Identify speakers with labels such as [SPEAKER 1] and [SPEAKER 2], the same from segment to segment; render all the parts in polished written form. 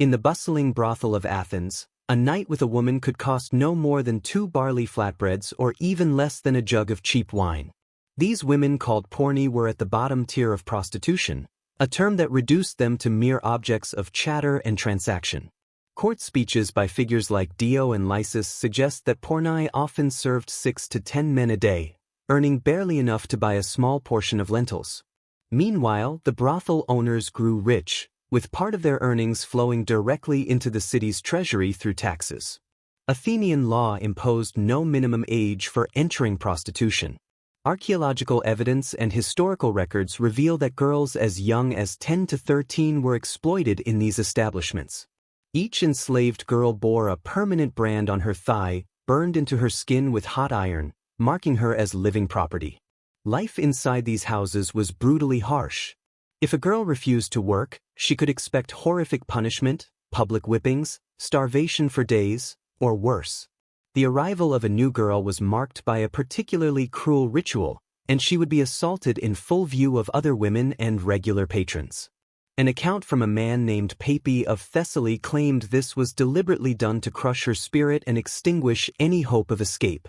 [SPEAKER 1] In the bustling brothel of Athens, a night with a woman could cost no more than 2 barley flatbreads or even less than a jug of cheap wine. These women called porni were at the bottom tier of prostitution, a term that reduced them to mere objects of chatter and transaction. Court speeches by figures like Dio and Lysis suggest that porni often served 6 to 10 men a day, earning barely enough to buy a small portion of lentils. Meanwhile, the brothel owners grew rich, with part of their earnings flowing directly into the city's treasury through taxes. Athenian law imposed no minimum age for entering prostitution. Archaeological evidence and historical records reveal that girls as young as 10 to 13 were exploited in these establishments. Each enslaved girl bore a permanent brand on her thigh, burned into her skin with hot iron, marking her as living property. Life inside these houses was brutally harsh. If a girl refused to work, she could expect horrific punishment, public whippings, starvation for days, or worse. The arrival of a new girl was marked by a particularly cruel ritual, and she would be assaulted in full view of other women and regular patrons. An account from a man named Papi of Thessaly claimed this was deliberately done to crush her spirit and extinguish any hope of escape.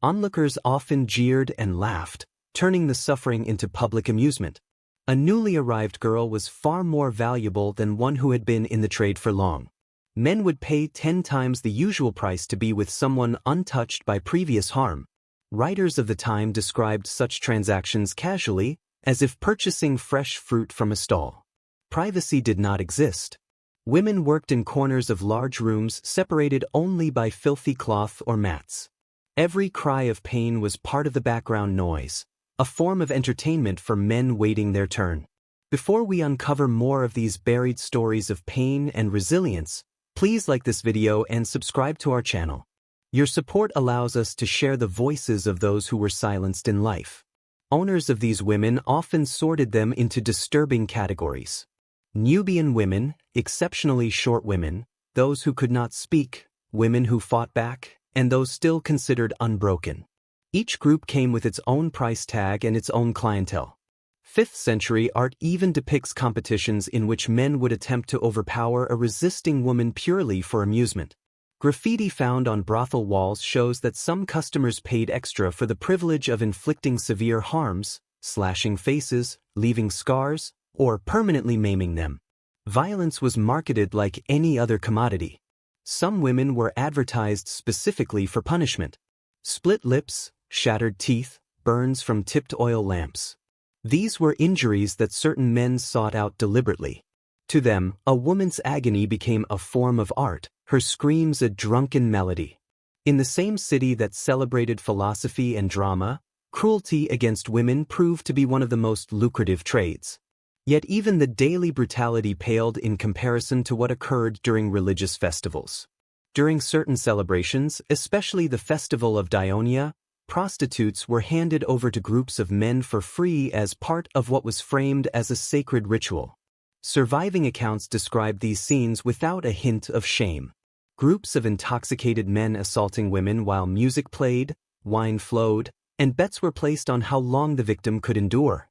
[SPEAKER 1] Onlookers often jeered and laughed, turning the suffering into public amusement. A newly arrived girl was far more valuable than one who had been in the trade for long. Men would pay 10 times the usual price to be with someone untouched by previous harm. Writers of the time described such transactions casually, as if purchasing fresh fruit from a stall. Privacy did not exist. Women worked in corners of large rooms separated only by filthy cloth or mats. Every cry of pain was part of the background noise, a form of entertainment for men waiting their turn. Before we uncover more of these buried stories of pain and resilience, please like this video and subscribe to our channel. Your support allows us to share the voices of those who were silenced in life. Owners of these women often sorted them into disturbing categories. Nubian women, exceptionally short women, those who could not speak, women who fought back, and those still considered unbroken. Each group came with its own price tag and its own clientele. 5th century art even depicts competitions in which men would attempt to overpower a resisting woman purely for amusement. Graffiti found on brothel walls shows that some customers paid extra for the privilege of inflicting severe harms, slashing faces, leaving scars, or permanently maiming them. Violence was marketed like any other commodity. Some women were advertised specifically for punishment. Split lips, shattered teeth, burns from tipped oil lamps. These were injuries that certain men sought out deliberately. To them, a woman's agony became a form of art, her screams a drunken melody. In the same city that celebrated philosophy and drama, cruelty against women proved to be one of the most lucrative trades. Yet even the daily brutality paled in comparison to what occurred during religious festivals. During certain celebrations, especially the festival of Dionia, prostitutes were handed over to groups of men for free as part of what was framed as a sacred ritual. Surviving accounts describe these scenes without a hint of shame. Groups of intoxicated men assaulting women while music played, wine flowed, and bets were placed on how long the victim could endure.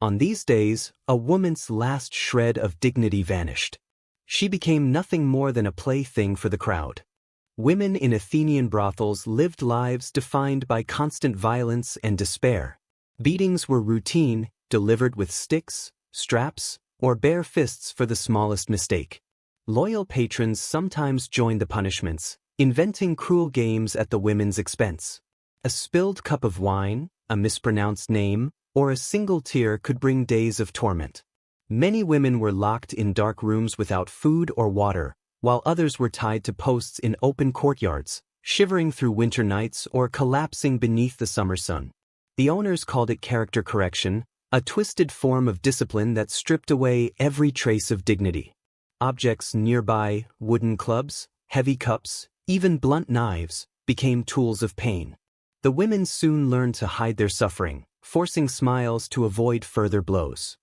[SPEAKER 1] On these days, a woman's last shred of dignity vanished. She became nothing more than a plaything for the crowd. Women in Athenian brothels lived lives defined by constant violence and despair. Beatings were routine, delivered with sticks, straps, or bare fists for the smallest mistake. Loyal patrons sometimes joined the punishments, inventing cruel games at the women's expense. A spilled cup of wine, a mispronounced name, or a single tear could bring days of torment. Many women were locked in dark rooms without food or water, while others were tied to posts in open courtyards, shivering through winter nights or collapsing beneath the summer sun. The owners called it character correction, a twisted form of discipline that stripped away every trace of dignity. Objects nearby, wooden clubs, heavy cups, even blunt knives, became tools of pain. The women soon learned to hide their suffering, forcing smiles to avoid further blows.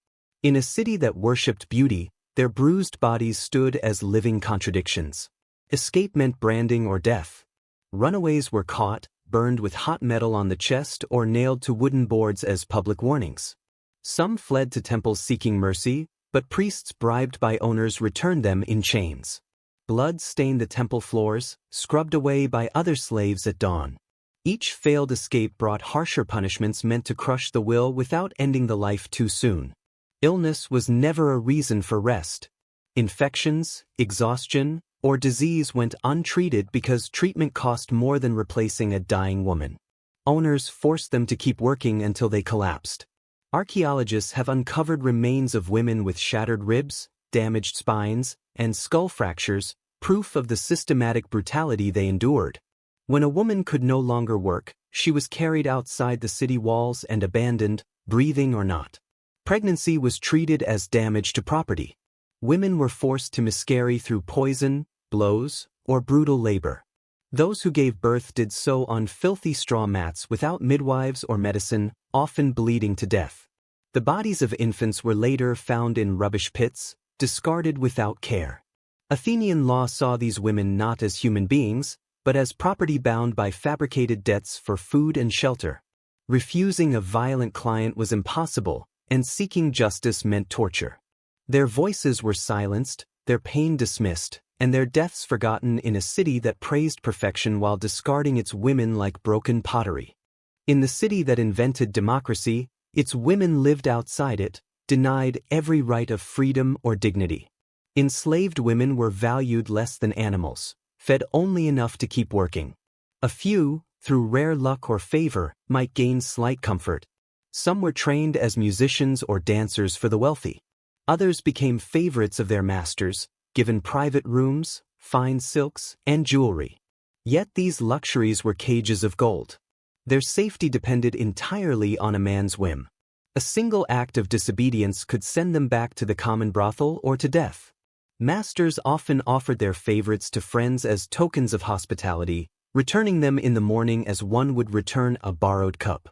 [SPEAKER 1] In a city that worshipped beauty, their bruised bodies stood as living contradictions. Escape meant branding or death. Runaways were caught, burned with hot metal on the chest or nailed to wooden boards as public warnings. Some fled to temples seeking mercy, but priests bribed by owners returned them in chains. Blood stained the temple floors, scrubbed away by other slaves at dawn. Each failed escape brought harsher punishments meant to crush the will without ending the life too soon. Illness was never a reason for rest. Infections, exhaustion, or disease went untreated because treatment cost more than replacing a dying woman. Owners forced them to keep working until they collapsed. Archaeologists have uncovered remains of women with shattered ribs, damaged spines, and skull fractures, proof of the systematic brutality they endured. When a woman could no longer work, she was carried outside the city walls and abandoned, breathing or not. Pregnancy was treated as damage to property. Women were forced to miscarry through poison, blows, or brutal labor. Those who gave birth did so on filthy straw mats without midwives or medicine, often bleeding to death. The bodies of infants were later found in rubbish pits, discarded without care. Athenian law saw these women not as human beings, but as property bound by fabricated debts for food and shelter. Refusing a violent client was impossible, and seeking justice meant torture. Their voices were silenced, their pain dismissed, and their deaths forgotten in a city that praised perfection while discarding its women like broken pottery. In the city that invented democracy, its women lived outside it, denied every right of freedom or dignity. Enslaved women were valued less than animals, fed only enough to keep working. A few, through rare luck or favor, might gain slight comfort. Some were trained as musicians or dancers for the wealthy. Others became favorites of their masters, given private rooms, fine silks, and jewelry. Yet these luxuries were cages of gold. Their safety depended entirely on a man's whim. A single act of disobedience could send them back to the common brothel or to death. Masters often offered their favorites to friends as tokens of hospitality, returning them in the morning as one would return a borrowed cup.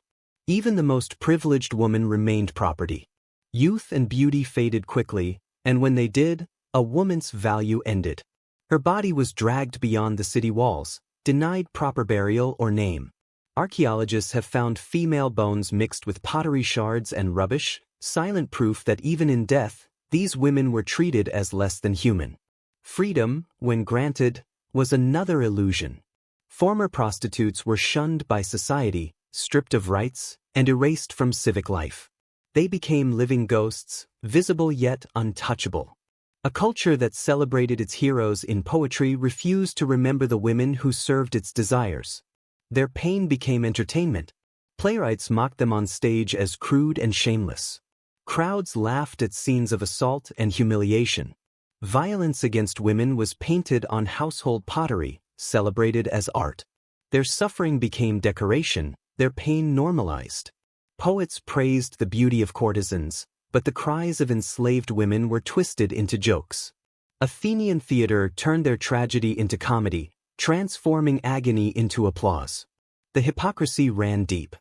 [SPEAKER 1] Even the most privileged woman remained property. Youth and beauty faded quickly, and when they did, a woman's value ended. Her body was dragged beyond the city walls, denied proper burial or name. Archaeologists have found female bones mixed with pottery shards and rubbish, silent proof that even in death, these women were treated as less than human. Freedom, when granted, was another illusion. Former prostitutes were shunned by society, stripped of rights, and erased from civic life. They became living ghosts, visible yet untouchable. A culture that celebrated its heroes in poetry refused to remember the women who served its desires. Their pain became entertainment. Playwrights mocked them on stage as crude and shameless. Crowds laughed at scenes of assault and humiliation. Violence against women was painted on household pottery, celebrated as art. Their suffering became decoration, their pain normalized. Poets praised the beauty of courtesans, but the cries of enslaved women were twisted into jokes. Athenian theater turned their tragedy into comedy, transforming agony into applause. The hypocrisy ran deep.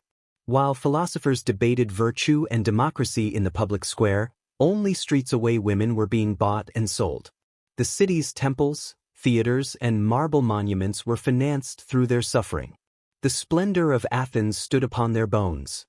[SPEAKER 1] While philosophers debated virtue and democracy in the public square, only streets away women were being bought and sold. The city's temples, theaters, and marble monuments were financed through their suffering. The splendor of Athens stood upon their bones.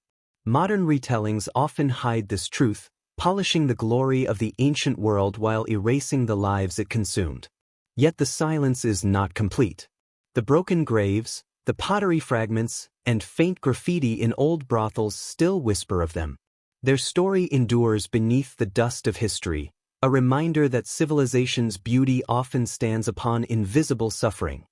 [SPEAKER 1] Modern retellings often hide this truth, polishing the glory of the ancient world while erasing the lives it consumed. Yet the silence is not complete. The broken graves, the pottery fragments, and faint graffiti in old brothels still whisper of them. Their story endures beneath the dust of history, a reminder that civilization's beauty often stands upon invisible suffering.